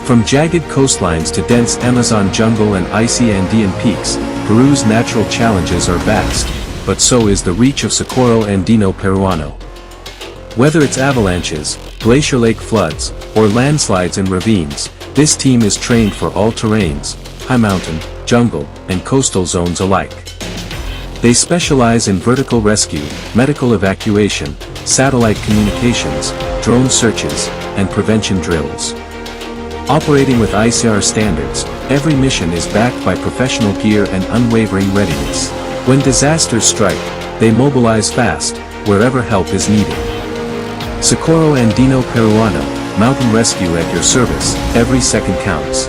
From jagged coastlines to dense Amazon jungle and icy Andean peaks, Peru's natural challenges are vast, but so is the reach of Socorro Andino Peruano. Whether it's avalanches, Glacier-lake floods, or landslides and ravines, this team is trained for all terrains, high mountain, jungle, and coastal zones alike. They specialize in vertical rescue, medical evacuation, satellite communications, drone searches, and prevention drills. Operating with ICAR standards, every mission is backed by professional gear and unwavering readiness. When disasters strike, they mobilize fast, wherever help is needed. Socorro Andino Peruano, mountain rescue at your service, every second counts.